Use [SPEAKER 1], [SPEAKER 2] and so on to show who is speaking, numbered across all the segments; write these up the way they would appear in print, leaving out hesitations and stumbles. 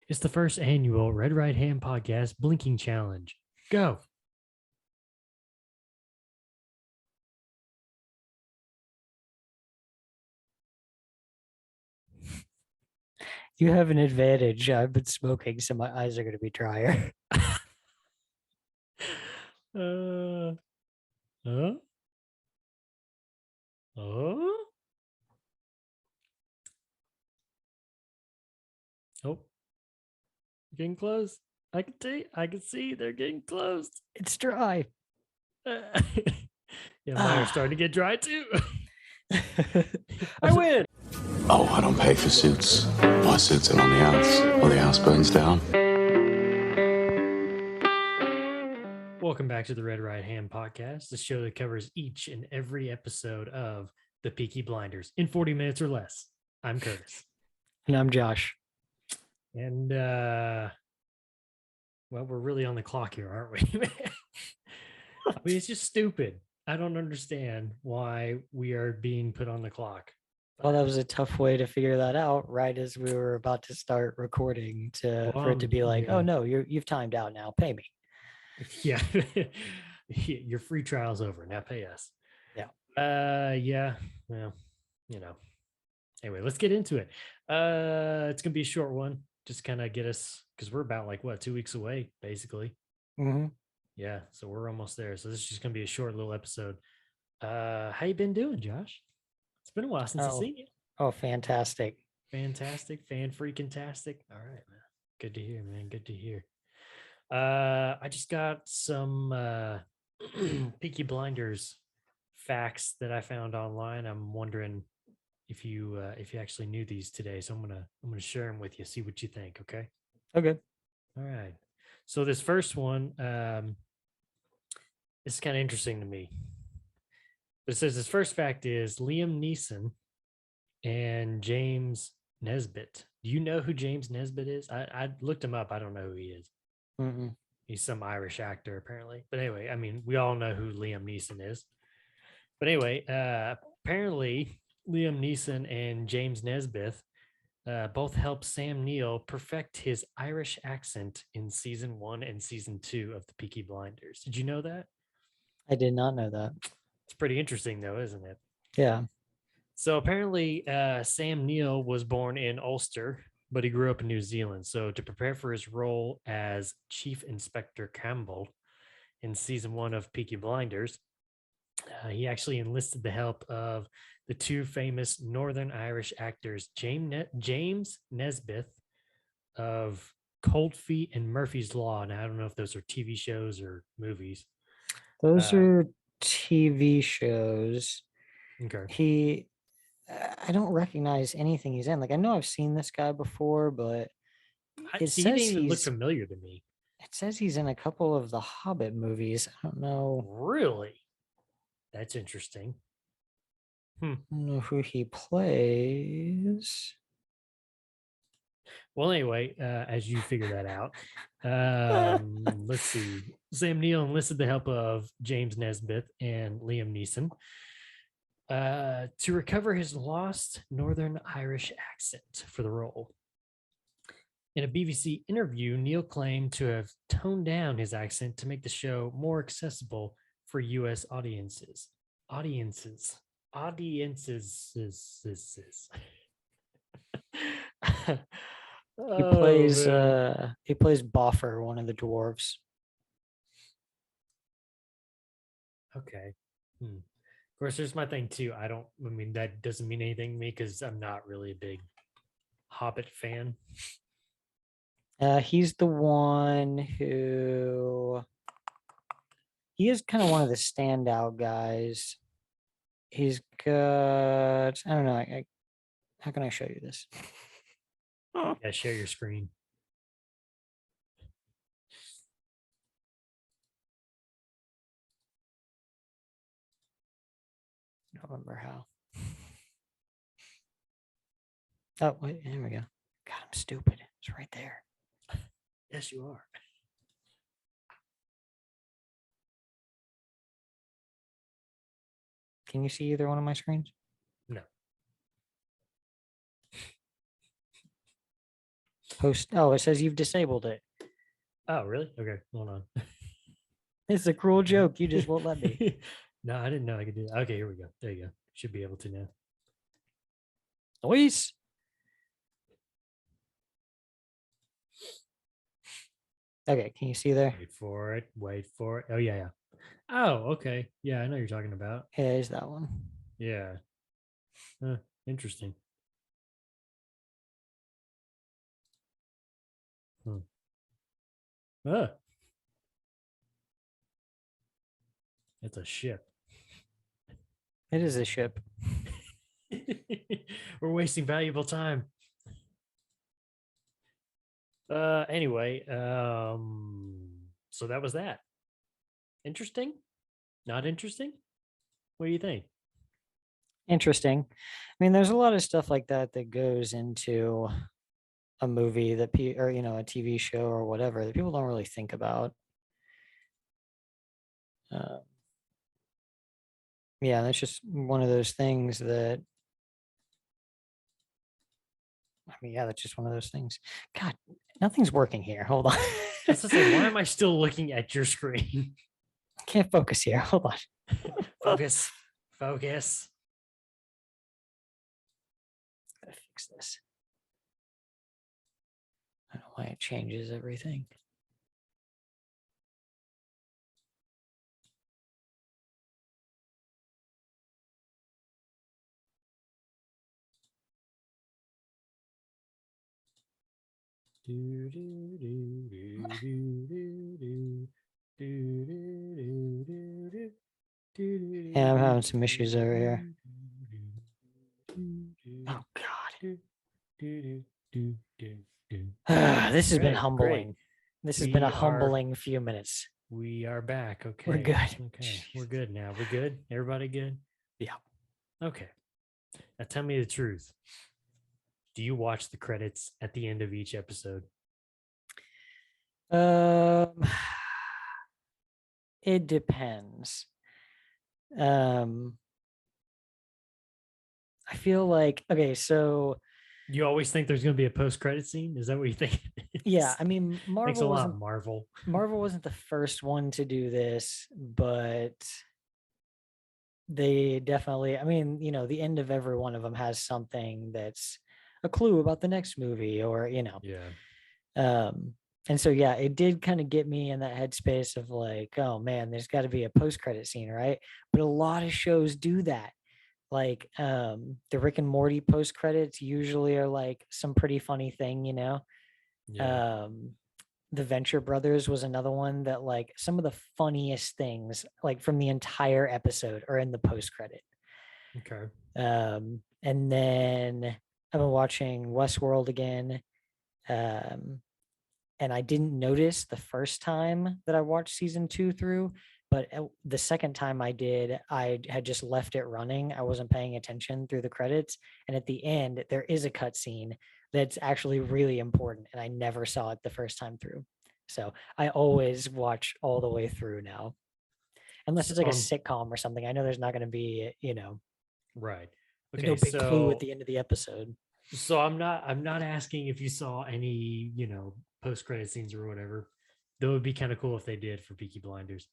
[SPEAKER 1] It's the first annual Red Right Hand Podcast Blinking Challenge. Go.
[SPEAKER 2] You have an advantage. I've been smoking, so my eyes are going to be drier.
[SPEAKER 1] Uh, huh? Oh, oh, getting close. I can see. I can see they're getting close.
[SPEAKER 2] It's dry.
[SPEAKER 1] Yeah, mine are starting to get dry too.
[SPEAKER 2] I win.
[SPEAKER 3] Oh, I don't pay for suits. My suits are on the outs, or the house burns down.
[SPEAKER 1] Welcome back to the Red Right Hand Podcast, the show that covers each and every episode of the Peaky Blinders in 40 minutes or less. I'm Curtis.
[SPEAKER 2] And I'm Josh.
[SPEAKER 1] And well, we're really on the clock here, aren't we? I mean, it's just stupid. I don't understand why we are being put on the clock.
[SPEAKER 2] Well, that was a tough way to figure that out right as we were about to start recording for it to be like, oh no, you've timed out now. Pay me.
[SPEAKER 1] Yeah. Your free trial's over. Now pay us.
[SPEAKER 2] Yeah.
[SPEAKER 1] Yeah. Well, Anyway, let's get into it. It's gonna be a short one. Just kind of get us because we're about 2 weeks away, basically.
[SPEAKER 2] Mm-hmm.
[SPEAKER 1] Yeah, so we're almost there. So this is just gonna be a short little episode. How you been doing, Josh? It's been a while since I've seen you.
[SPEAKER 2] Oh, fantastic.
[SPEAKER 1] Fantastic, fan-freaking-tastic. All right, man. Good to hear, man. Good to hear. I just got some Peaky Blinders facts that I found online. I'm wondering if you actually knew these today. So I'm gonna share them with you. See what you think. Okay.
[SPEAKER 2] Okay.
[SPEAKER 1] All right. So this first one, is kind of interesting to me. But it says this first fact is Liam Neeson and James Nesbitt. Do you know who James Nesbitt is? I looked him up. I don't know who he is.
[SPEAKER 2] Mm-mm.
[SPEAKER 1] He's some Irish actor, apparently. But anyway, I mean, we all know who Liam Neeson is. But anyway, apparently Liam Neeson and James Nesbitt both helped Sam Neill perfect his Irish accent in season 1 and season 2 of the Peaky Blinders. Did you know that?
[SPEAKER 2] I did not know that.
[SPEAKER 1] It's pretty interesting, though, isn't it?
[SPEAKER 2] Yeah.
[SPEAKER 1] So apparently, Sam Neill was born in Ulster, but he grew up in New Zealand. So to prepare for his role as Chief Inspector Campbell in season 1 of Peaky Blinders, he actually enlisted the help of the two famous Northern Irish actors, James Nesbitt of Cold Feet and Murphy's Law. And I don't know if those are TV shows or movies.
[SPEAKER 2] Those are TV shows.
[SPEAKER 1] Okay.
[SPEAKER 2] I don't recognize anything he's in. I know I've seen this guy before, but
[SPEAKER 1] He didn't even look familiar to me.
[SPEAKER 2] It says he's in a couple of the Hobbit movies. I don't know.
[SPEAKER 1] Really? That's interesting.
[SPEAKER 2] I don't know who he plays.
[SPEAKER 1] Well, anyway, as you figure that out, let's see. Sam Neill enlisted the help of James Nesbitt and Liam Neeson to recover his lost Northern Irish accent for the role. In a BBC interview, Neill claimed to have toned down his accent to make the show more accessible for U.S. audiences.
[SPEAKER 2] He plays Boffer, one of the dwarves.
[SPEAKER 1] Okay. Of course, there's my thing too. That doesn't mean anything to me because I'm not really a big Hobbit fan.
[SPEAKER 2] He's the one who he is kind of one of the standout guys. He's got, I don't know. How can I show you this?
[SPEAKER 1] Yeah, share your screen.
[SPEAKER 2] I don't remember how. Oh, wait, there we go. God, I'm stupid. It's right there.
[SPEAKER 1] Yes, you are.
[SPEAKER 2] Can you see either one of my screens?
[SPEAKER 1] No.
[SPEAKER 2] Post. Oh, it says you've disabled it.
[SPEAKER 1] Oh, really? Okay, hold on.
[SPEAKER 2] It's a cruel joke. You just won't let me.
[SPEAKER 1] No, I didn't know I could do that. Okay, here we go. There you go. Should be able to now.
[SPEAKER 2] Noise. Okay, can you see there?
[SPEAKER 1] Wait for it. Wait for it. Oh, yeah, yeah. Oh, okay. Yeah, I know what you're talking about.
[SPEAKER 2] Yeah, there's that one.
[SPEAKER 1] Yeah. Interesting. It's a ship.
[SPEAKER 2] It is a ship.
[SPEAKER 1] We're wasting valuable time. Anyway, so that was that. Interesting? Not interesting? What do you think?
[SPEAKER 2] Interesting. I mean, there's a lot of stuff like that that goes into a movie that or a TV show or whatever that people don't really think about. Yeah, that's just one of those things that. I mean, yeah, that's just one of those things. God, nothing's working here. Hold on.
[SPEAKER 1] I was gonna say, why am I still looking at your screen?
[SPEAKER 2] I can't focus here. Hold on.
[SPEAKER 1] Focus. Focus.
[SPEAKER 2] Gotta fix this. I don't know why it changes everything. Yeah, I'm having some issues over here. Oh God. This has been humbling.
[SPEAKER 1] Great.
[SPEAKER 2] This has been a humbling few minutes.
[SPEAKER 1] We are back. Okay.
[SPEAKER 2] We're good.
[SPEAKER 1] Okay. We're good now. We're good. Everybody good?
[SPEAKER 2] Yeah.
[SPEAKER 1] Okay. Now tell me the truth. Do you watch the credits at the end of each episode?
[SPEAKER 2] It depends. I feel like, okay, so
[SPEAKER 1] you always think there's going to be a post-credit scene? Is that what you think?
[SPEAKER 2] Yeah, I mean,
[SPEAKER 1] Thanks a lot, Marvel.
[SPEAKER 2] Marvel wasn't the first one to do this, but they definitely, I mean, the end of every one of them has something that's a clue about the next movie, or
[SPEAKER 1] Yeah.
[SPEAKER 2] And so yeah, it did kind of get me in that headspace of like, oh man, there's got to be a post-credit scene, right? But a lot of shows do that. Like the Rick and Morty post-credits usually are like some pretty funny thing,
[SPEAKER 1] Yeah.
[SPEAKER 2] The Venture Brothers was another one that like some of the funniest things like from the entire episode are in the post-credit.
[SPEAKER 1] Okay.
[SPEAKER 2] And then I've been watching Westworld again. And I didn't notice the first time that I watched season 2 through, but the second time I did, I had just left it running. I wasn't paying attention through the credits. And at the end, there is a cutscene that's actually really important. And I never saw it the first time through. So I always watch all the way through now. Unless it's like a sitcom or something. I know there's not going to be,
[SPEAKER 1] Right.
[SPEAKER 2] Okay, no big clue at the end of the episode.
[SPEAKER 1] So I'm not asking if you saw any, post-credit scenes or whatever. That would be kind of cool if they did for Peaky Blinders.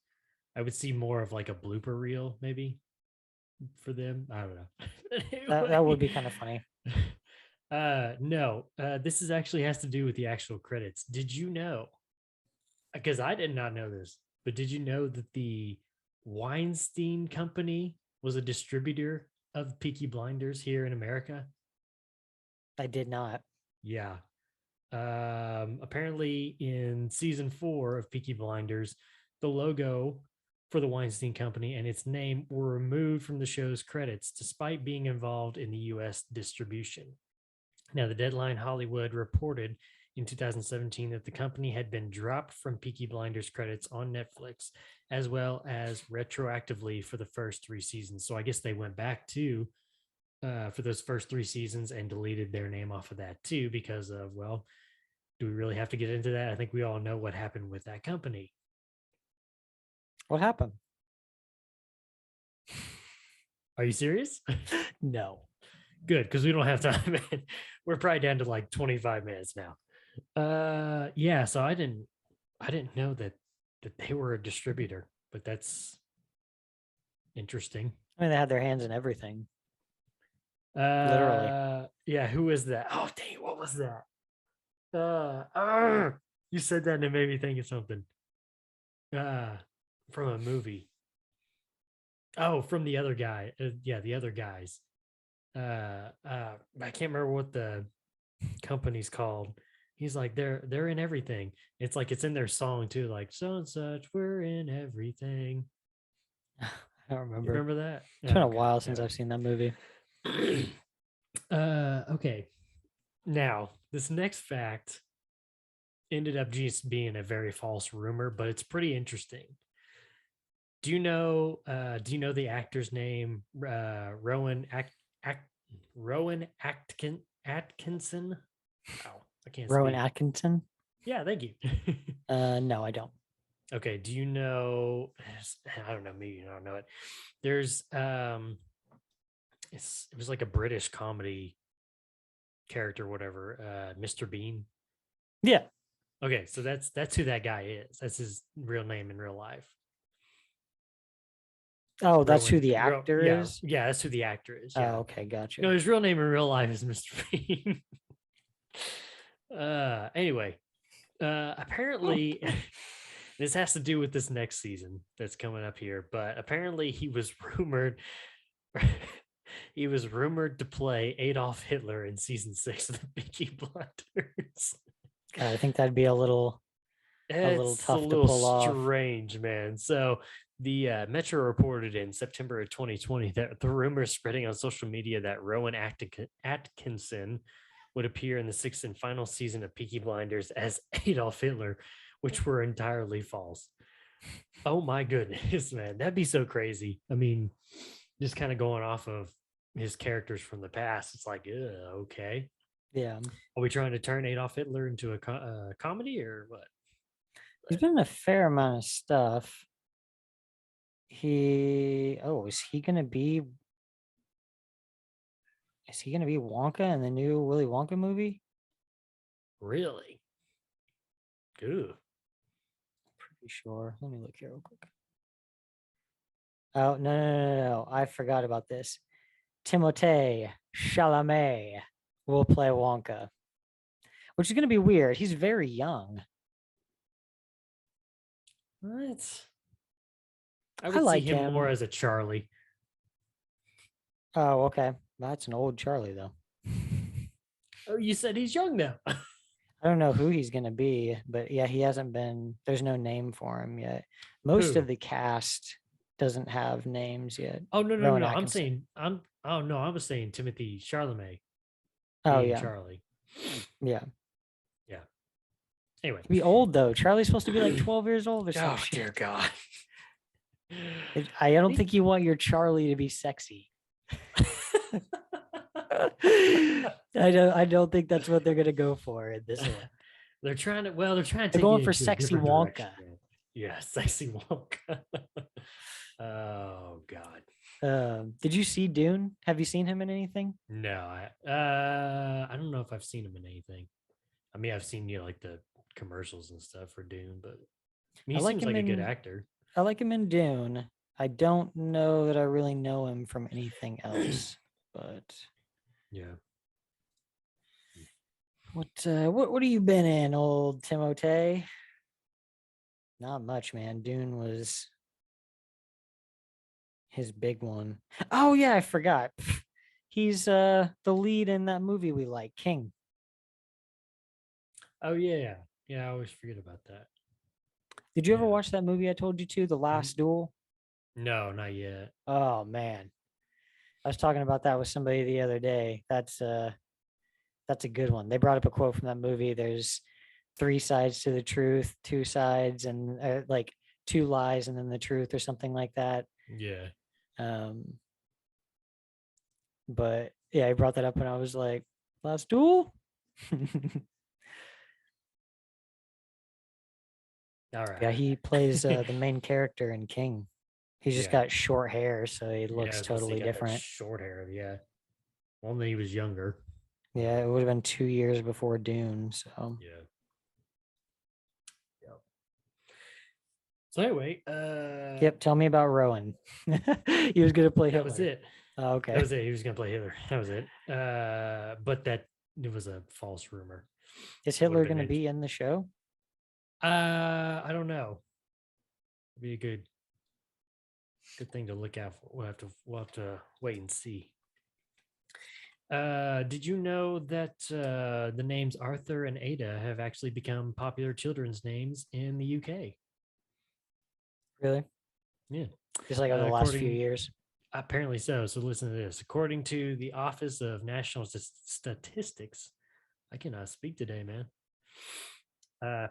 [SPEAKER 1] I would see more of like a blooper reel maybe for them. I don't know.
[SPEAKER 2] Anyway. That would be kind of funny.
[SPEAKER 1] No, this is actually has to do with the actual credits. Did you know? Because I did not know this, but did you know that the Weinstein company was a distributor of Peaky Blinders here in America?
[SPEAKER 2] I did not.
[SPEAKER 1] Yeah. Apparently in season 4 of Peaky Blinders, the logo for the Weinstein Company and its name were removed from the show's credits despite being involved in the US distribution. Now, the Deadline Hollywood reported in 2017 that the company had been dropped from Peaky Blinders credits on Netflix, as well as retroactively for the first 3 seasons. So I guess they went back to for those first 3 seasons and deleted their name off of that too, because of, well, do we really have to get into that? I think we all know what happened with that company.
[SPEAKER 2] What happened?
[SPEAKER 1] Are you serious?
[SPEAKER 2] No.
[SPEAKER 1] Good, because we don't have time. We're probably down to like 25 minutes now. Yeah. So I didn't know that they were a distributor, but that's interesting.
[SPEAKER 2] I mean, they had their hands in everything. Literally.
[SPEAKER 1] Yeah. Who is that? Oh, dang! What was that? You said that and it made me think of something. From a movie. Oh, from the other guy. Yeah, the other guys. I can't remember what the company's called. He's like, they're in everything. It's like it's in their song too, like so and such, we're in everything.
[SPEAKER 2] I don't
[SPEAKER 1] You
[SPEAKER 2] remember.
[SPEAKER 1] remember that?
[SPEAKER 2] It's been a
[SPEAKER 1] Oh, God,
[SPEAKER 2] while since I've seen that movie.
[SPEAKER 1] Okay. Now, this next fact ended up just being a very false rumor, but it's pretty interesting. Do you know the actor's name? Rowan Atkinson. Wow, I can't
[SPEAKER 2] Rowan
[SPEAKER 1] speak.
[SPEAKER 2] Atkinson?
[SPEAKER 1] Yeah, thank you.
[SPEAKER 2] No, I don't.
[SPEAKER 1] Okay, do you know? I don't know. Maybe you don't know it. There's it was like a British comedy character, whatever. Mr. Bean.
[SPEAKER 2] Yeah.
[SPEAKER 1] Okay, so that's who that guy is. That's his real name in real life.
[SPEAKER 2] Oh, that's who
[SPEAKER 1] Rowan,
[SPEAKER 2] the actor
[SPEAKER 1] yeah,
[SPEAKER 2] is?
[SPEAKER 1] yeah, that's who the actor is. Yeah.
[SPEAKER 2] Oh, okay, gotcha.
[SPEAKER 1] No, his real name in real life is Mr. Bean. Anyway, apparently this has to do with this next season that's coming up here, but apparently he was rumored to play Adolf Hitler in season 6 of the Peaky Blinders.
[SPEAKER 2] God, I think that'd be a little
[SPEAKER 1] It's
[SPEAKER 2] tough
[SPEAKER 1] a
[SPEAKER 2] to
[SPEAKER 1] little
[SPEAKER 2] pull off.
[SPEAKER 1] strange, man. So the Metro reported in September of 2020 that the rumors spreading on social media that Rowan Atkinson would appear in the 6th and final season of Peaky Blinders as Adolf Hitler, which were entirely false. Oh my goodness, man. That'd be so crazy. I mean, just kind of going off of his characters from the past, it's like, okay.
[SPEAKER 2] Yeah.
[SPEAKER 1] Are we trying to turn Adolf Hitler into a comedy or what?
[SPEAKER 2] He's been in a fair amount of stuff. Is he gonna be Wonka in the new Willy Wonka movie?
[SPEAKER 1] Really? Ooh.
[SPEAKER 2] Pretty sure. Let me look here real quick. Oh, no. I forgot about this. Timothée Chalamet will play Wonka, which is going to be weird. He's very young.
[SPEAKER 1] What? I
[SPEAKER 2] I
[SPEAKER 1] would see
[SPEAKER 2] like
[SPEAKER 1] him more
[SPEAKER 2] him.
[SPEAKER 1] as a Charlie.
[SPEAKER 2] Oh, okay. That's an old Charlie, though.
[SPEAKER 1] Oh, you said he's young now.
[SPEAKER 2] I don't know who he's going to be, but yeah, he hasn't been. There's no name for him yet. Most
[SPEAKER 1] Who?
[SPEAKER 2] of the cast doesn't have names yet.
[SPEAKER 1] Oh no,
[SPEAKER 2] Rowan
[SPEAKER 1] I'm
[SPEAKER 2] Atkinson.
[SPEAKER 1] saying oh no, I was saying Timothy Chalamet
[SPEAKER 2] Oh,
[SPEAKER 1] being
[SPEAKER 2] yeah.
[SPEAKER 1] Charlie.
[SPEAKER 2] Yeah.
[SPEAKER 1] Yeah. Anyway.
[SPEAKER 2] Be old, though. Charlie's supposed to be like 12 years old or something.
[SPEAKER 1] Oh dear God.
[SPEAKER 2] I don't think you want your Charlie to be sexy. I don't think that's what they're gonna go for in this one.
[SPEAKER 1] They're trying to
[SPEAKER 2] They're
[SPEAKER 1] take
[SPEAKER 2] going
[SPEAKER 1] it
[SPEAKER 2] for
[SPEAKER 1] into a
[SPEAKER 2] sexy
[SPEAKER 1] different
[SPEAKER 2] Wonka.
[SPEAKER 1] direction, man. Yeah, sexy Wonka. Oh God.
[SPEAKER 2] Did you see Dune? Have you seen him in anything?
[SPEAKER 1] No, I don't know if I've seen him in anything. I mean, I've seen like the commercials and stuff for Dune, but he
[SPEAKER 2] like
[SPEAKER 1] seems
[SPEAKER 2] him
[SPEAKER 1] like a good
[SPEAKER 2] in-
[SPEAKER 1] actor.
[SPEAKER 2] I like him in Dune. I don't know that I really know him from anything else, but
[SPEAKER 1] Yeah.
[SPEAKER 2] what have you been in, old Timothée? Not much, man. Dune was his big one. Oh yeah, I forgot. He's the lead in that movie we like, King.
[SPEAKER 1] Oh yeah. Yeah, I always forget about that.
[SPEAKER 2] Did you ever
[SPEAKER 1] Yeah.
[SPEAKER 2] watch that movie I told you to, The Last Duel?
[SPEAKER 1] No, not yet.
[SPEAKER 2] Oh man. I was talking about that with somebody the other day. That's a good one. They brought up a quote from that movie. There's 3 sides to the truth, 2 sides, and like 2 lies and then the truth or something like that.
[SPEAKER 1] Yeah.
[SPEAKER 2] But yeah, I brought that up and I was like, Last Duel?
[SPEAKER 1] All right.
[SPEAKER 2] Yeah, he plays the main character in King. He's just
[SPEAKER 1] Yeah.
[SPEAKER 2] got short hair, so he looks
[SPEAKER 1] Yeah,
[SPEAKER 2] totally
[SPEAKER 1] he got that
[SPEAKER 2] different.
[SPEAKER 1] short hair, yeah. Only he was younger.
[SPEAKER 2] Yeah, it would have been 2 years before Dune. So
[SPEAKER 1] Yeah. Yep. So anyway,
[SPEAKER 2] yep. Tell me about Rowan. He was gonna play
[SPEAKER 1] that
[SPEAKER 2] Hitler.
[SPEAKER 1] was it.
[SPEAKER 2] Oh, okay.
[SPEAKER 1] That was it. He was gonna play Hitler. That was it. But that it was a false rumor.
[SPEAKER 2] Is
[SPEAKER 1] It would've
[SPEAKER 2] Hitler
[SPEAKER 1] been
[SPEAKER 2] going to be in the show?
[SPEAKER 1] I don't know. It'd be a good thing to look out for. We'll have to wait and see. Did you know that the names Arthur and Ada have actually become popular children's names in the UK?
[SPEAKER 2] Really?
[SPEAKER 1] Yeah.
[SPEAKER 2] Just like over the last few
[SPEAKER 1] according-
[SPEAKER 2] years.
[SPEAKER 1] Apparently so. So listen to this. According to the Office of National Statistics, I cannot speak today, man.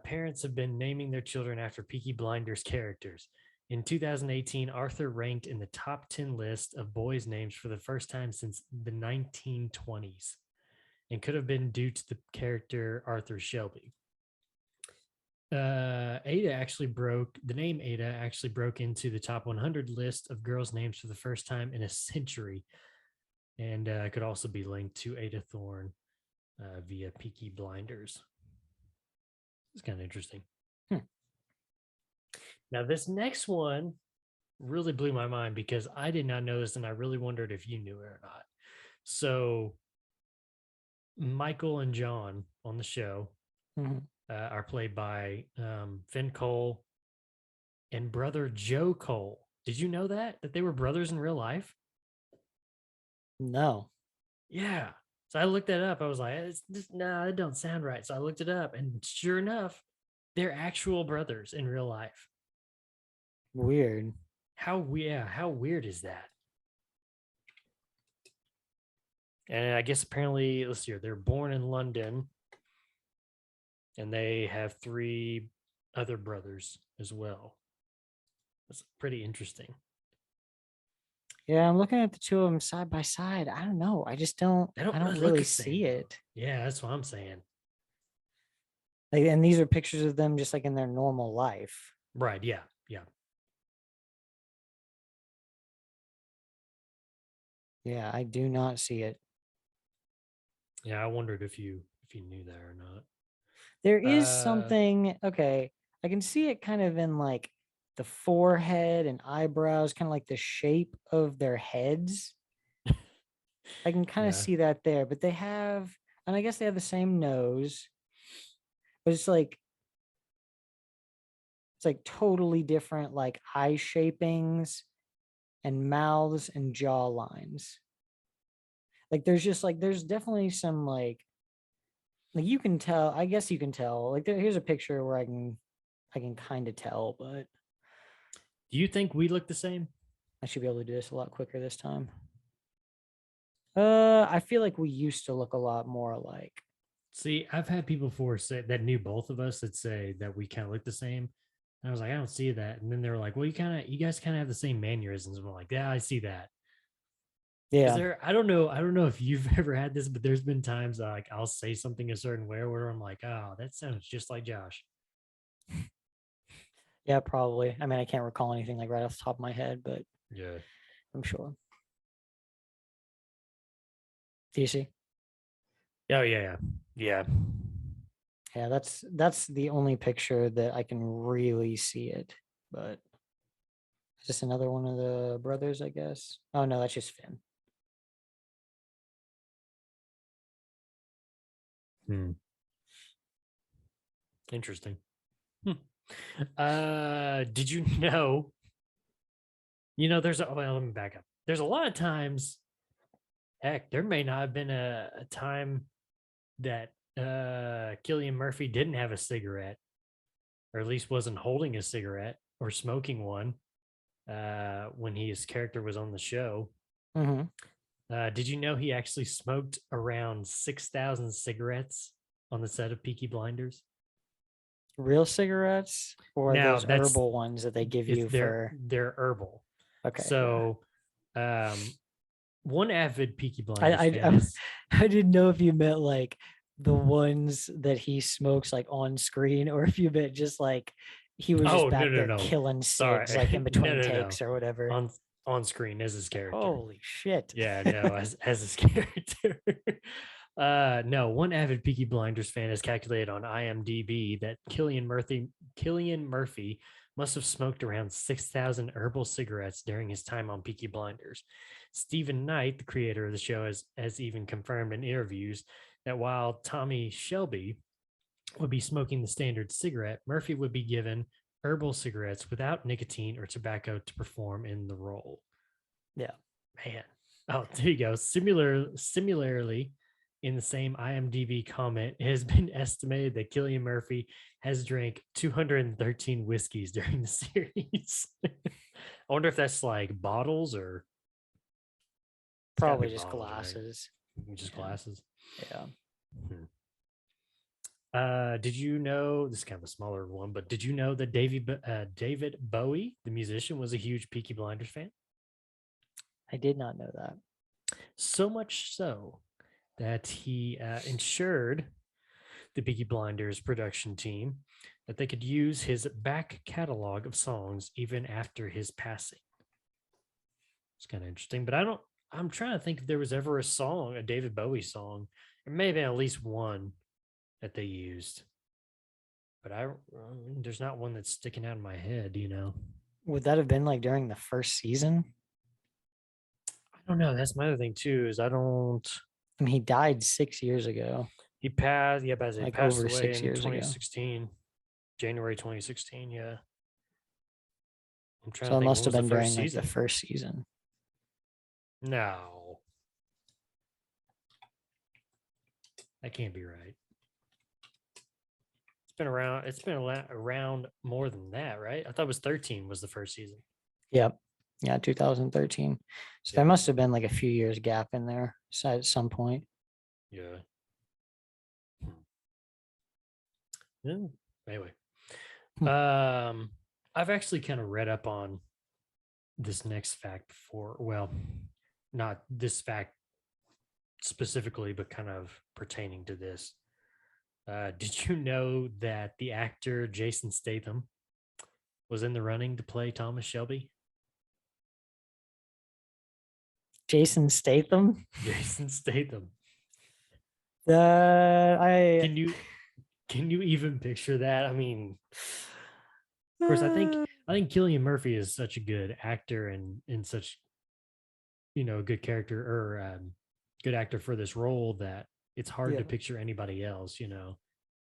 [SPEAKER 1] Parents have been naming their children after Peaky Blinders characters. In 2018, Arthur ranked in the top 10 list of boys' names for the first time since the 1920s, and could have been due to the character Arthur Shelby. The name Ada actually broke into the top 100 list of girls' names for the first time in a century, and could also be linked to Ada Thorne via Peaky Blinders. It's kind of interesting. Now, this next one really blew my mind because I did not know this, and I really wondered if you knew it or not. So, Michael and John on the show are played by Finn Cole and brother Joe Cole. Did you know that they were brothers in real life?
[SPEAKER 2] No.
[SPEAKER 1] Yeah. So I looked that up. I was like, nah, it don't sound right. So I looked it up, and sure enough, they're actual brothers in real life.
[SPEAKER 2] Weird.
[SPEAKER 1] How weird is that? And I guess apparently, let's see here, they're born in London, and they have 3 other brothers as well. That's pretty interesting.
[SPEAKER 2] Yeah, I'm looking at the two of them side by side. I don't know. I just don't. I don't
[SPEAKER 1] look
[SPEAKER 2] really
[SPEAKER 1] the same,
[SPEAKER 2] see
[SPEAKER 1] though.
[SPEAKER 2] it.
[SPEAKER 1] Yeah, that's what I'm saying.
[SPEAKER 2] Like, and these are pictures of them just like in their normal life.
[SPEAKER 1] Right. Yeah. Yeah.
[SPEAKER 2] Yeah, I do not see it.
[SPEAKER 1] Yeah. I wondered if you knew that or not.
[SPEAKER 2] There is something. Okay, I can see it kind of in like the forehead and eyebrows, kind of like the shape of their heads. I can kind of see that there, but they have, and I guess they have the same nose, but it's like totally different, like eye shapings and mouths and jaw lines. Like there's definitely some like you can tell. I guess you can tell. Like here's a picture where I can kind of tell, but
[SPEAKER 1] do you think we look the same?
[SPEAKER 2] I should be able to do this a lot quicker this time. I feel like we used to look a lot more alike.
[SPEAKER 1] See, I've had people before say that knew both of us that say that we kind of look the same. And I was like, I don't see that. And then they were like, well, you guys kind of have the same mannerisms. And we're like, yeah, I see that.
[SPEAKER 2] Yeah.
[SPEAKER 1] I don't know if you've ever had this, but there's been times like I'll say something a certain way where I'm like, oh, that sounds just like Josh.
[SPEAKER 2] Yeah, probably. I mean, I can't recall anything like right off the top of my head, but
[SPEAKER 1] yeah,
[SPEAKER 2] I'm sure. Do you see?
[SPEAKER 1] Oh yeah.
[SPEAKER 2] Yeah, that's the only picture that I can really see it. But is this another one of the brothers, I guess? Oh no, that's just Finn.
[SPEAKER 1] Interesting. Did you know? There's let me back up. There's a lot of times, heck, there may not have been a time that Cillian Murphy didn't have a cigarette, or at least wasn't holding a cigarette or smoking one when his character was on the show. Did you know he actually smoked around 6,000 cigarettes on the set of Peaky Blinders?
[SPEAKER 2] Real cigarettes or
[SPEAKER 1] Now,
[SPEAKER 2] those herbal ones that they give you
[SPEAKER 1] they're herbal.
[SPEAKER 2] Okay.
[SPEAKER 1] So one avid Peaky Blinders fan
[SPEAKER 2] I didn't know if you meant like the ones that he smokes like on screen, or if you meant just like he was just back there killing cigs like in between takes or whatever.
[SPEAKER 1] On screen as his character.
[SPEAKER 2] Holy shit.
[SPEAKER 1] Yeah, no, as his character. No, one avid Peaky Blinders fan has calculated on IMDb that Killian Murphy must have smoked around 6,000 herbal cigarettes during his time on Peaky Blinders. Stephen Knight, the creator of the show, has even confirmed in interviews that while Tommy Shelby would be smoking the standard cigarette, Murphy would be given herbal cigarettes without nicotine or tobacco to perform in the role.
[SPEAKER 2] Yeah.
[SPEAKER 1] Man. Oh, there you go. Similarly, in the same IMDb comment, it has been estimated that Cillian Murphy has drank 213 whiskeys during the series. I wonder if that's like bottles or it's gotta
[SPEAKER 2] Probably
[SPEAKER 1] be
[SPEAKER 2] just
[SPEAKER 1] bottles, right?
[SPEAKER 2] glasses.
[SPEAKER 1] Just
[SPEAKER 2] Yeah.
[SPEAKER 1] glasses.
[SPEAKER 2] Yeah.
[SPEAKER 1] Did you know this is kind of a smaller one, but did you know that David Bowie, the musician, was a huge Peaky Blinders fan?
[SPEAKER 2] I did not know that.
[SPEAKER 1] So much so that he ensured the Peaky Blinders production team that they could use his back catalog of songs even after his passing. It's kind of interesting, but I'm trying to think if there was ever a David Bowie song, or maybe at least one that they used. But there's not one that's sticking out in my head, you know.
[SPEAKER 2] Would that have been like during the first season?
[SPEAKER 1] I don't know. That's my other thing too. Is I don't.
[SPEAKER 2] I mean, he died 6 years ago.
[SPEAKER 1] He passed. Yeah, but he
[SPEAKER 2] Like
[SPEAKER 1] passed
[SPEAKER 2] over
[SPEAKER 1] away
[SPEAKER 2] 6
[SPEAKER 1] in
[SPEAKER 2] years ago.
[SPEAKER 1] 2016, January 2016. Yeah. I'm trying
[SPEAKER 2] So
[SPEAKER 1] to
[SPEAKER 2] it
[SPEAKER 1] think.
[SPEAKER 2] must
[SPEAKER 1] What
[SPEAKER 2] have
[SPEAKER 1] was
[SPEAKER 2] been
[SPEAKER 1] the first
[SPEAKER 2] during like
[SPEAKER 1] season?
[SPEAKER 2] the first season.
[SPEAKER 1] No, that can't be right. It's been around. It's been around more than that, right? I thought it was 13 was the first season.
[SPEAKER 2] Yep. Yeah, 2013. So there
[SPEAKER 1] Yeah.
[SPEAKER 2] must have been like a few years gap in there at some point.
[SPEAKER 1] Yeah. Yeah. Anyway, I've actually kind of read up on this next fact before. Well, not this fact specifically, but kind of pertaining to this. Did you know that the actor Jason Statham was in the running to play Thomas Shelby?
[SPEAKER 2] Jason Statham.
[SPEAKER 1] Jason Statham.
[SPEAKER 2] I
[SPEAKER 1] Can you even picture that? I mean, of course, I think Cillian Murphy is such a good actor and such a good character or good actor for this role that it's hard to picture anybody else.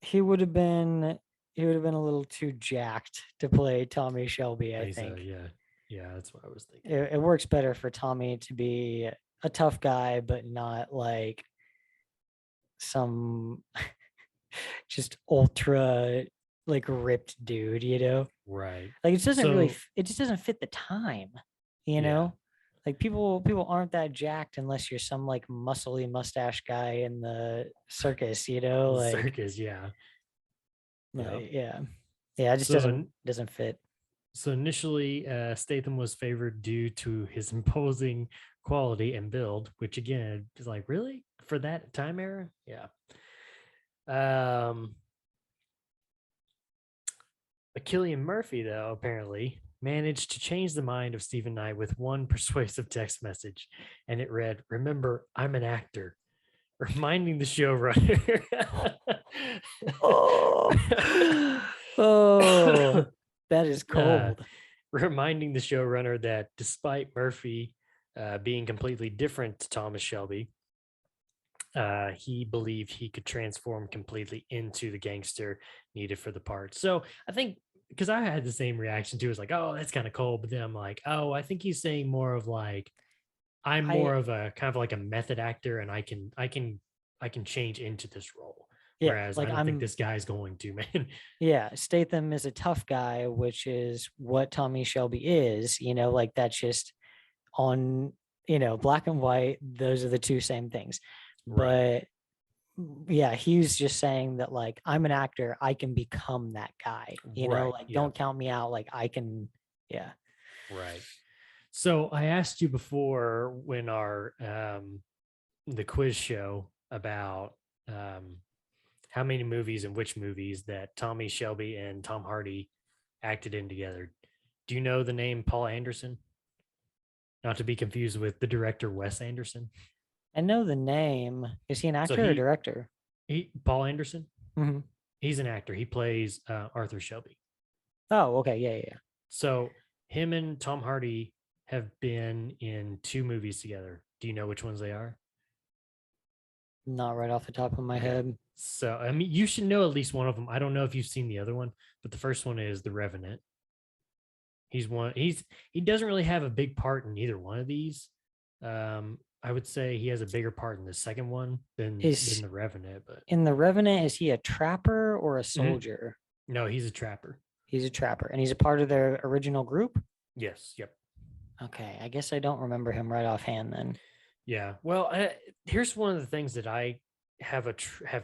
[SPEAKER 2] he would have been a little too jacked to play Tommy Shelby, I think.
[SPEAKER 1] Yeah, that's what I was thinking.
[SPEAKER 2] It works better for Tommy to be a tough guy, but not like some just ultra like ripped dude,
[SPEAKER 1] Right.
[SPEAKER 2] like it doesn't really
[SPEAKER 1] So-
[SPEAKER 2] it just doesn't fit the time, you
[SPEAKER 1] Yeah.
[SPEAKER 2] know. Like people aren't that jacked unless you're some like muscly mustache guy in the circus, like
[SPEAKER 1] Circus, yeah.
[SPEAKER 2] yeah. It just
[SPEAKER 1] So-
[SPEAKER 2] doesn't fit.
[SPEAKER 1] So initially, Statham was favored due to his imposing quality and build, which again is like, really for that time era, yeah. But Cillian Murphy, though, apparently managed to change the mind of Stephen Knight with one persuasive text message, and it read, "Remember, I'm an actor," reminding the showrunner.
[SPEAKER 2] Oh, that is cold.
[SPEAKER 1] Reminding the showrunner that despite Murphy being completely different to Thomas Shelby, he believed he could transform completely into the gangster needed for the part. So I think because I had the same reaction too, it's like, oh, that's kind of cold. But then I'm like, oh, I think he's saying more of like, I'm more of a kind of like a method actor, and I can change into this role.
[SPEAKER 2] Yeah,
[SPEAKER 1] Whereas
[SPEAKER 2] like
[SPEAKER 1] I don't think this guy's going to, man.
[SPEAKER 2] Yeah, Statham is a tough guy, which is what Tommy Shelby is, like that's just on, black and white. Those are the two same things.
[SPEAKER 1] Right.
[SPEAKER 2] But yeah, he's just saying that like I'm an actor, I can become that guy,
[SPEAKER 1] Right,
[SPEAKER 2] like
[SPEAKER 1] yeah.
[SPEAKER 2] don't count me out. Like I can, yeah.
[SPEAKER 1] Right. So I asked you before when our the quiz show about how many movies and which movies that Tommy Shelby and Tom Hardy acted in together. Do you know the name Paul Anderson? Not to be confused with the director Wes Anderson.
[SPEAKER 2] I know the name. Is he an
[SPEAKER 1] So
[SPEAKER 2] actor or director?
[SPEAKER 1] Paul Anderson,
[SPEAKER 2] Hmm.
[SPEAKER 1] he's an actor. He plays Arthur Shelby.
[SPEAKER 2] Oh, okay. Yeah, yeah, yeah.
[SPEAKER 1] So him and Tom Hardy have been in 2 movies together. Do you know which ones they are?
[SPEAKER 2] Not right off the top of my
[SPEAKER 1] Okay.
[SPEAKER 2] head.
[SPEAKER 1] So I mean, you should know at least one of them. I don't know if you've seen the other one, but the first one is The Revenant. He doesn't really have a big part in either one of these. I would say he has a bigger part in the second one than
[SPEAKER 2] Is
[SPEAKER 1] The Revenant, but
[SPEAKER 2] in the Revenant, is he a trapper or a soldier?
[SPEAKER 1] no, he's a trapper.
[SPEAKER 2] He's a trapper, and he's a part of their original group.
[SPEAKER 1] Yes, yep.
[SPEAKER 2] Okay, I guess I don't remember him right offhand then.
[SPEAKER 1] Yeah. Well, here's one of the things that I have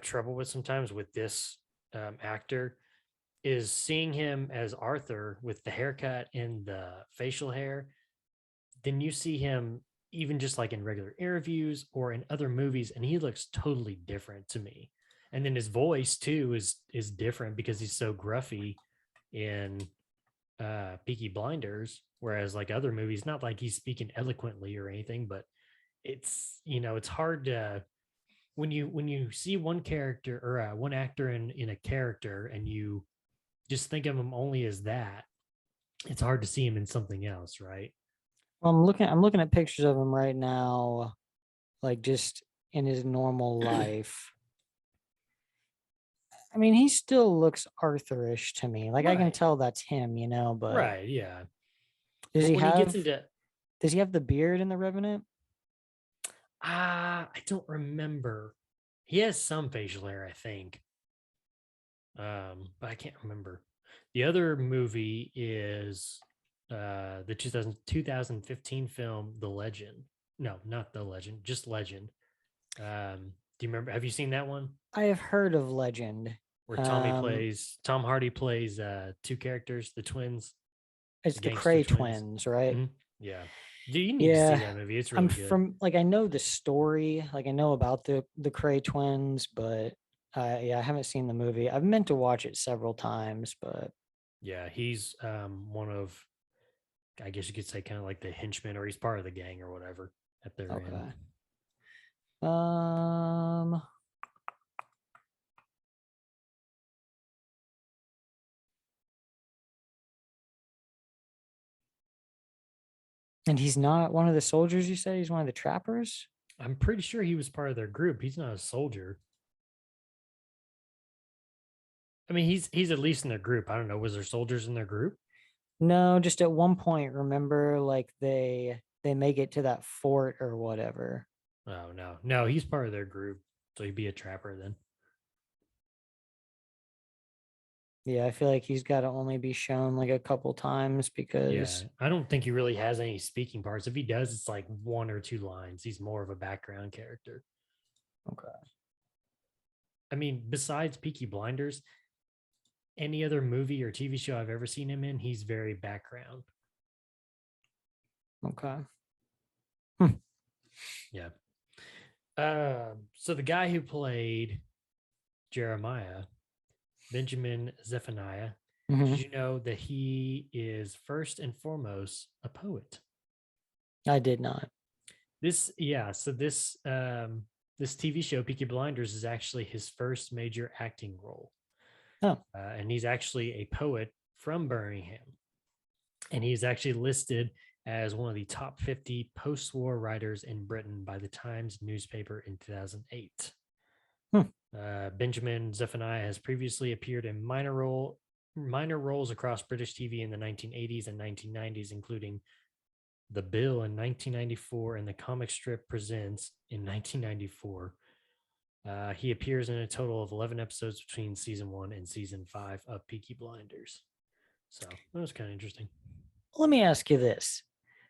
[SPEAKER 1] trouble with sometimes with this actor is seeing him as Arthur with the haircut and the facial hair. Then you see him even just like in regular interviews or in other movies, and he looks totally different to me. And then his voice too is different because he's so gruffy in Peaky Blinders, whereas like other movies, not like he's speaking eloquently or anything, but it's hard to when you see one character or one actor in a character and you just think of him only as that, it's hard to see him in something else, right?
[SPEAKER 2] Well, I'm looking at pictures of him right now, like just in his normal life. I mean, he still looks Arthurish to me. Like I can
[SPEAKER 1] Right.
[SPEAKER 2] tell that's him, but
[SPEAKER 1] Right, yeah.
[SPEAKER 2] does
[SPEAKER 1] But
[SPEAKER 2] he
[SPEAKER 1] when he gets
[SPEAKER 2] have
[SPEAKER 1] into
[SPEAKER 2] does he have the beard in the Revenant?
[SPEAKER 1] I don't remember. He has some facial hair, I think. But I can't remember. The other movie is the 2015 film The Legend. No, not The Legend, just Legend. Do you remember? Have you seen that one
[SPEAKER 2] I have heard of Legend.
[SPEAKER 1] where
[SPEAKER 2] Um,
[SPEAKER 1] Tom Hardy plays 2 characters, the twins,
[SPEAKER 2] it's
[SPEAKER 1] the
[SPEAKER 2] the
[SPEAKER 1] gangster
[SPEAKER 2] Cray
[SPEAKER 1] twins?
[SPEAKER 2] twins, right?
[SPEAKER 1] Mhm. Yeah. Do you need to see
[SPEAKER 2] Yeah,
[SPEAKER 1] that movie? It's
[SPEAKER 2] I'm
[SPEAKER 1] really good.
[SPEAKER 2] from like I know the story, like I know about the Cray twins, but yeah, I haven't seen the movie. I've meant to watch it several times, but
[SPEAKER 1] Yeah, he's one of, I guess you could say, kind of like the henchman, or he's part of the gang or whatever at their end.
[SPEAKER 2] okay. Um, and he's not one of the soldiers. You said he's one of the trappers.
[SPEAKER 1] I'm pretty sure he was part of their group. He's not a soldier. I mean, he's at least in their group. I don't know. Was there soldiers in their group?
[SPEAKER 2] No, just at one point, remember, like they make it to that fort or whatever.
[SPEAKER 1] Oh no, he's part of their group. So he'd be a trapper then.
[SPEAKER 2] Yeah, I feel like he's got to only be shown like a couple times
[SPEAKER 1] Yeah,
[SPEAKER 2] because
[SPEAKER 1] I don't think he really has any speaking parts. If he does, it's like 1 or 2 lines. He's more of a background character.
[SPEAKER 2] okay.
[SPEAKER 1] I mean, besides Peaky Blinders, any other movie or TV show I've ever seen him in, he's very background.
[SPEAKER 2] Okay.
[SPEAKER 1] Yeah. So the guy who played Jeremiah, Benjamin Zephaniah,
[SPEAKER 2] Mhm.
[SPEAKER 1] did you know that he is first and foremost a poet?
[SPEAKER 2] I did not.
[SPEAKER 1] This TV show, Peaky Blinders, is actually his first major acting role.
[SPEAKER 2] Oh,
[SPEAKER 1] And he's actually a poet from Birmingham. And he's actually listed as one of the top 50 post-war writers in Britain by the Times newspaper in 2008. Benjamin Zephaniah has previously appeared in minor roles across British TV in the 1980s and 1990s, including The Bill in 1994 and the comic strip Presents in 1994. He appears in a total of 11 episodes between season 1 and season 5 of Peaky Blinders. So that was kind of interesting.
[SPEAKER 2] let me ask you this.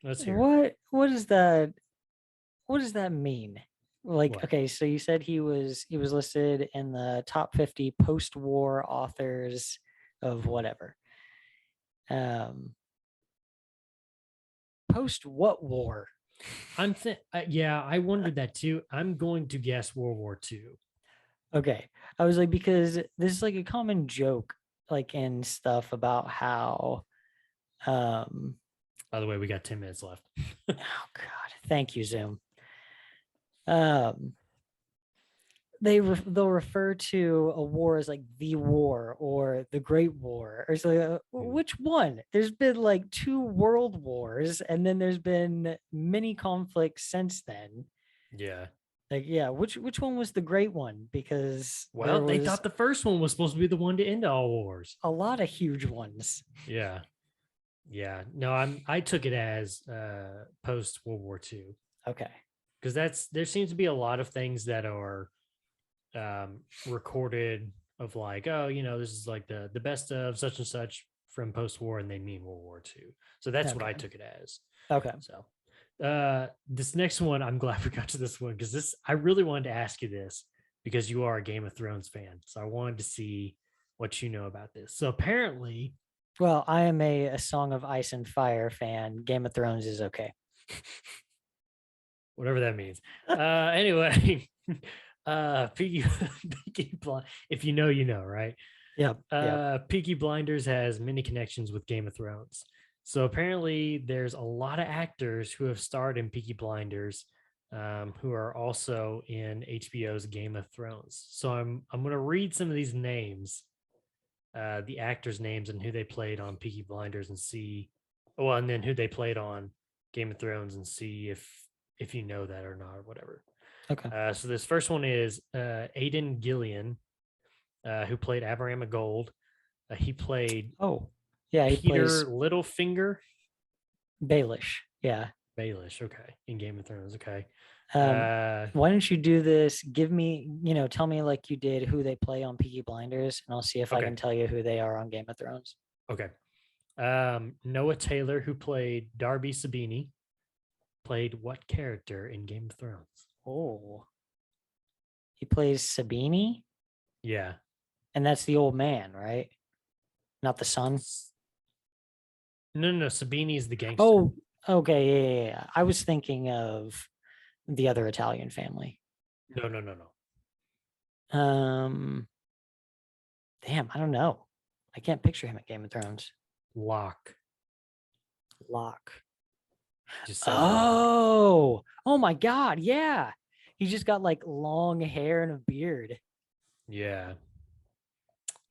[SPEAKER 1] Let's hear.
[SPEAKER 2] What does that mean? Like,
[SPEAKER 1] What?
[SPEAKER 2] okay, so you said he was listed in the top 50 post-war authors of whatever. Post what war?
[SPEAKER 1] Yeah, I wondered that too. I'm going to guess World War II.
[SPEAKER 2] Okay. I was like, because this is like a common joke, like in stuff about how
[SPEAKER 1] By the way, we got 10 minutes left.
[SPEAKER 2] oh god, thank you, Zoom. Um, they'll refer to a war as like the war or the Great War, or so. Which one? There's been like 2 world wars, and then there's been many conflicts since then.
[SPEAKER 1] Yeah.
[SPEAKER 2] Like, yeah, which one was the great one? Because there
[SPEAKER 1] Well, they
[SPEAKER 2] was
[SPEAKER 1] thought the first one was supposed to be the one to end all wars.
[SPEAKER 2] a lot of huge ones.
[SPEAKER 1] Yeah. Yeah. No, I took it as post World War II.
[SPEAKER 2] Okay.
[SPEAKER 1] Because there seems to be a lot of things that are recorded of like, oh, this is like the best of such and such from post-war, and they mean World War II. So that's what I
[SPEAKER 2] Okay.
[SPEAKER 1] took it as.
[SPEAKER 2] Okay.
[SPEAKER 1] So this next one, I'm glad we got to this one because I really wanted to ask you this because you are a Game of Thrones fan. So I wanted to see what you know about this. So apparently,
[SPEAKER 2] Well, I am a Song of Ice and Fire fan. Game of Thrones is okay.
[SPEAKER 1] whatever that means. Anyway, Peaky, if you know, you know, right?
[SPEAKER 2] Yep.
[SPEAKER 1] Peaky Blinders has many connections with Game of Thrones. So apparently, there's a lot of actors who have starred in Peaky Blinders, who are also in HBO's Game of Thrones. So I'm going to read some of these names, the actors' names, and who they played on Peaky Blinders, and see, well, and then who they played on Game of Thrones, and see if you know that or not, or whatever.
[SPEAKER 2] Okay.
[SPEAKER 1] So this first one is Aidan Gillian, who played Abraham Gold. He played
[SPEAKER 2] he
[SPEAKER 1] Peter
[SPEAKER 2] plays
[SPEAKER 1] Littlefinger.
[SPEAKER 2] Baelish. Yeah.
[SPEAKER 1] Baelish, okay, in Game of Thrones, okay.
[SPEAKER 2] Why don't you do this? Give me, tell me like you did who they play on Peaky Blinders, and I'll see if I can tell you who they are on Game of Thrones.
[SPEAKER 1] Okay. Noah Taylor, who played Darby Sabini, played what character in Game of Thrones?
[SPEAKER 2] Oh, he plays Sabini,
[SPEAKER 1] Yeah.
[SPEAKER 2] and that's the old man, right? Not the son.
[SPEAKER 1] No. Sabini is the gangster.
[SPEAKER 2] Oh, okay. Yeah. I was thinking of the other Italian family.
[SPEAKER 1] No.
[SPEAKER 2] Damn, I don't know. I can't picture him at Game of Thrones.
[SPEAKER 1] Locke.
[SPEAKER 2] Just oh my God. Yeah. He just got like long hair and a beard.
[SPEAKER 1] Yeah.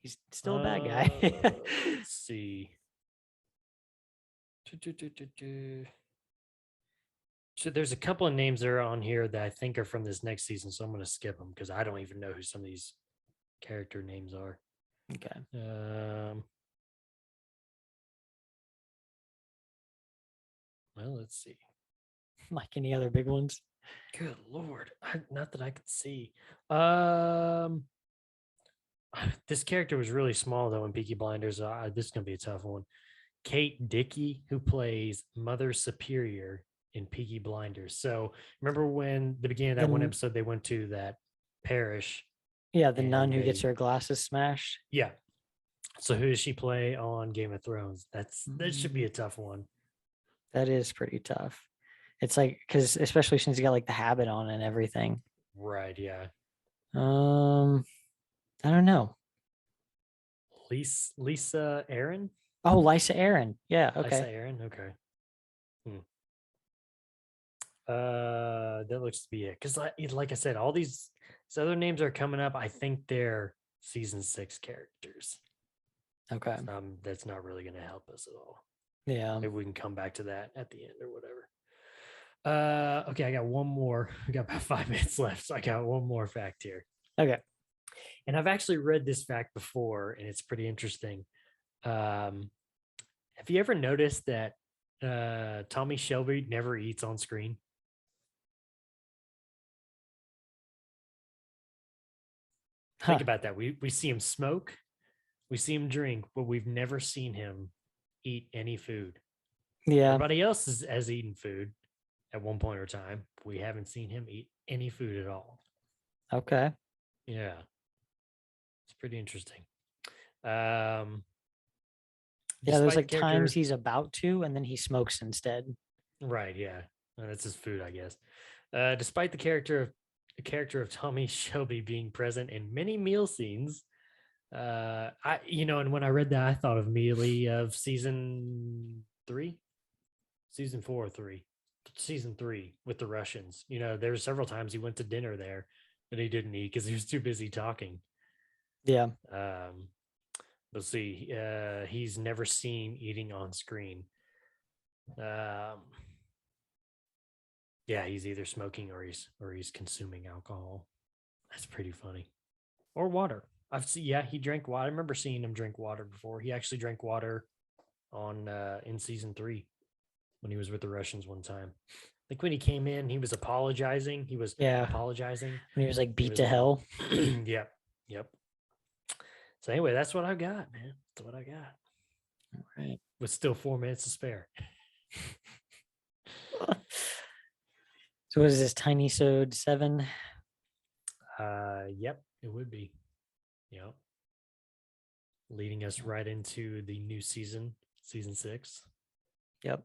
[SPEAKER 2] He's still a bad guy.
[SPEAKER 1] Let's see. So there's a couple of names that are on here that I think are from this next season, so I'm going to skip them because I don't even know who some of these character names are.
[SPEAKER 2] Okay.
[SPEAKER 1] Well, let's see.
[SPEAKER 2] Like any other big ones?
[SPEAKER 1] Good Lord. Not that I could see. This character was really small, though, in Peaky Blinders. This is going to be a tough one. Kate Dickey, who plays Mother Superior in Peaky Blinders. So remember when the beginning of that one episode, they went to that parish.
[SPEAKER 2] Yeah, the nun who gets her glasses smashed.
[SPEAKER 1] Yeah. So who does she play on Game of Thrones? That should be a tough one.
[SPEAKER 2] That is pretty tough. It's like, because especially since you got like the habit on and everything.
[SPEAKER 1] Right. Yeah.
[SPEAKER 2] I don't know.
[SPEAKER 1] Lisa Aaron.
[SPEAKER 2] Oh, Lysa Arryn. Yeah. Okay.
[SPEAKER 1] Lysa Arryn. Okay. That looks to be it. Because like I said, all these other names are coming up. I think they're season 6 characters.
[SPEAKER 2] Okay.
[SPEAKER 1] That's not really going to help us at all.
[SPEAKER 2] Yeah.
[SPEAKER 1] Maybe we can come back to that at the end or whatever. Okay, I got one more. We got about 5 minutes left, so I got one more fact here.
[SPEAKER 2] Okay.
[SPEAKER 1] And I've actually read this fact before, and it's pretty interesting. Have you ever noticed that Tommy Shelby never eats on screen? Think about that. We see him smoke, we see him drink, but we've never seen him eat any food.
[SPEAKER 2] Yeah.
[SPEAKER 1] Everybody else has eaten food at one point or time. We haven't seen him eat any food at all.
[SPEAKER 2] Okay.
[SPEAKER 1] Yeah. It's pretty interesting. Yeah,
[SPEAKER 2] there's like times he's about to, and then he smokes instead.
[SPEAKER 1] Right. Yeah. That's his food, I guess. Despite the character of Tommy Shelby being present in many meal scenes, and when I read that, I thought immediately of season 4 or 3. season 3 with the Russians. You know, there were several times he went to dinner there that he didn't eat because he was too busy talking.
[SPEAKER 2] Yeah.
[SPEAKER 1] Let's see. He's never seen eating on screen. Yeah, he's either smoking or he's consuming alcohol. That's pretty funny. Or water. He drank water. I remember seeing him drink water before. He actually drank water on in season 3 when he was with the Russians one time. Like when he came in, he was apologizing. Apologizing.
[SPEAKER 2] When he was like beat to hell.
[SPEAKER 1] Yep. So anyway, that's what I got, man. That's what I got.
[SPEAKER 2] All right.
[SPEAKER 1] With still 4 minutes to spare.
[SPEAKER 2] So what is this, Tiny-sode 7?
[SPEAKER 1] Yep, it would be. Yep. Leading us right into the new season 6.
[SPEAKER 2] Yep.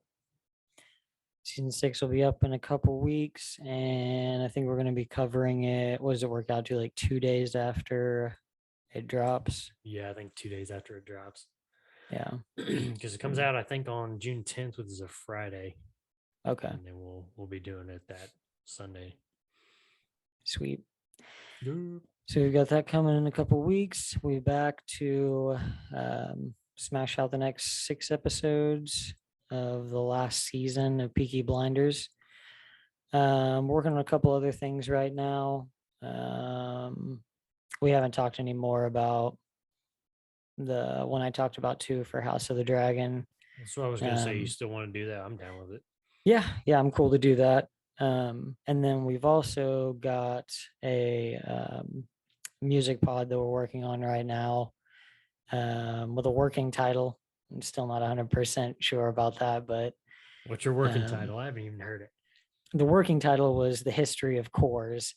[SPEAKER 2] Season 6 will be up in a couple weeks, and I think we're going to be covering it. What does it work out to? Like 2 days after it drops?
[SPEAKER 1] Yeah, I think 2 days after it drops.
[SPEAKER 2] Yeah.
[SPEAKER 1] Because it comes out, I think, on June 10th, which is a Friday.
[SPEAKER 2] Okay.
[SPEAKER 1] And then we'll be doing it that Sunday.
[SPEAKER 2] Sweet.
[SPEAKER 1] Yep.
[SPEAKER 2] So we've got that coming in a couple weeks. We'll be back to smash out the next 6 episodes of the last season of Peaky Blinders. Working on a couple other things right now. We haven't talked anymore about the one I talked about too for House of the Dragon.
[SPEAKER 1] That's what I was going to say. You still want to do that? I'm down with it.
[SPEAKER 2] Yeah, I'm cool to do that. And then we've also got a music pod that we're working on right now with a working title. I'm still not 100% sure about that, but
[SPEAKER 1] what's your working title? I haven't even heard it.
[SPEAKER 2] The working title was The History of Cores.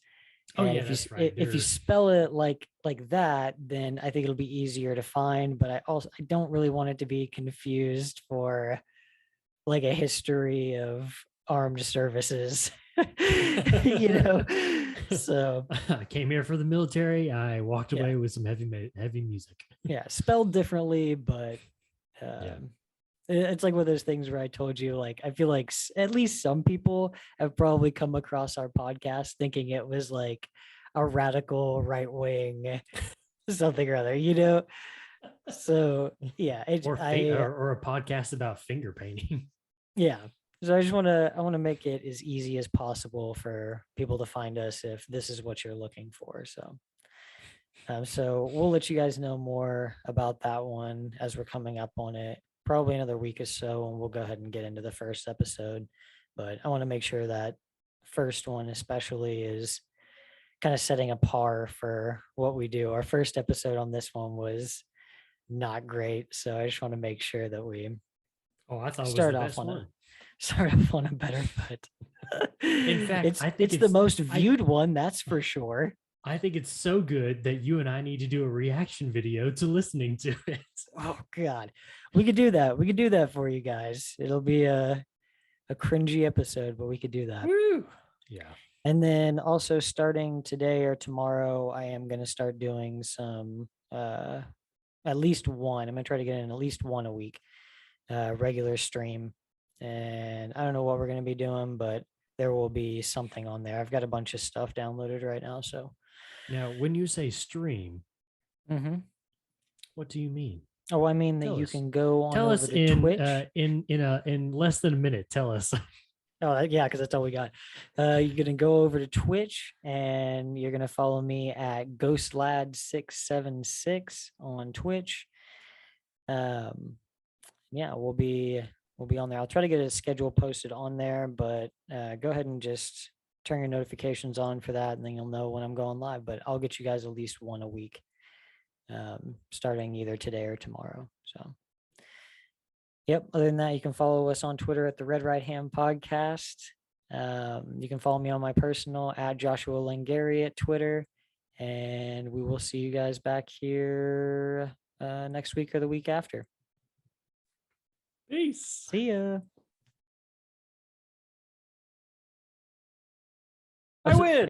[SPEAKER 1] Oh,
[SPEAKER 2] and
[SPEAKER 1] yeah,
[SPEAKER 2] that's
[SPEAKER 1] right.
[SPEAKER 2] If you spell it like that, then I think it'll be easier to find. But I don't really want it to be confused for like a history of armed services, you know. So
[SPEAKER 1] I came here for the military. I walked away with some heavy music.
[SPEAKER 2] Yeah, spelled differently, but it's like one of those things where I told you, like, I feel like at least some people have probably come across our podcast thinking it was like a radical right wing something or other, you know. So yeah,
[SPEAKER 1] or a podcast about finger painting.
[SPEAKER 2] Yeah. So I want to make it as easy as possible for people to find us if this is what you're looking for. So we'll let you guys know more about that one as we're coming up on it, probably another week or so, and we'll go ahead and get into the first episode. But I want to make sure that first one especially is kind of setting a par for what we do. Our first episode on this one was not great, so I just want to make sure that we
[SPEAKER 1] I thought
[SPEAKER 2] start off on a better foot.
[SPEAKER 1] In fact, I think
[SPEAKER 2] it's the most viewed one, that's for sure.
[SPEAKER 1] I think it's so good that you and I need to do a reaction video to listening to it.
[SPEAKER 2] Oh God, we could do that. We could do that for you guys. It'll be a cringy episode, but we could do that.
[SPEAKER 1] Woo! Yeah.
[SPEAKER 2] And then also starting today or tomorrow, I am going to start doing some, at least one. I'm going to try to get in at least one a week, regular stream. And I don't know what we're going to be doing, but there will be something on there. I've got a bunch of stuff downloaded right now. So
[SPEAKER 1] now, when you say stream, what do you mean?
[SPEAKER 2] Oh, I mean that you can go on over to Twitch.
[SPEAKER 1] In less than a minute. Tell us.
[SPEAKER 2] Oh yeah, because that's all we got. You're gonna go over to Twitch and you're gonna follow me at GhostLad676 on Twitch. Yeah, we'll be on there. I'll try to get a schedule posted on there, but go ahead and just turn your notifications on for that, and then you'll know when I'm going live. But I'll get you guys at least one a week, starting either today or tomorrow. So. Yep. Other than that, you can follow us on Twitter at the Red Right Hand Podcast. You can follow me on my personal at Joshua Langari at Twitter. And we will see you guys back here next week or the week after.
[SPEAKER 1] Peace.
[SPEAKER 2] See ya.
[SPEAKER 1] I win.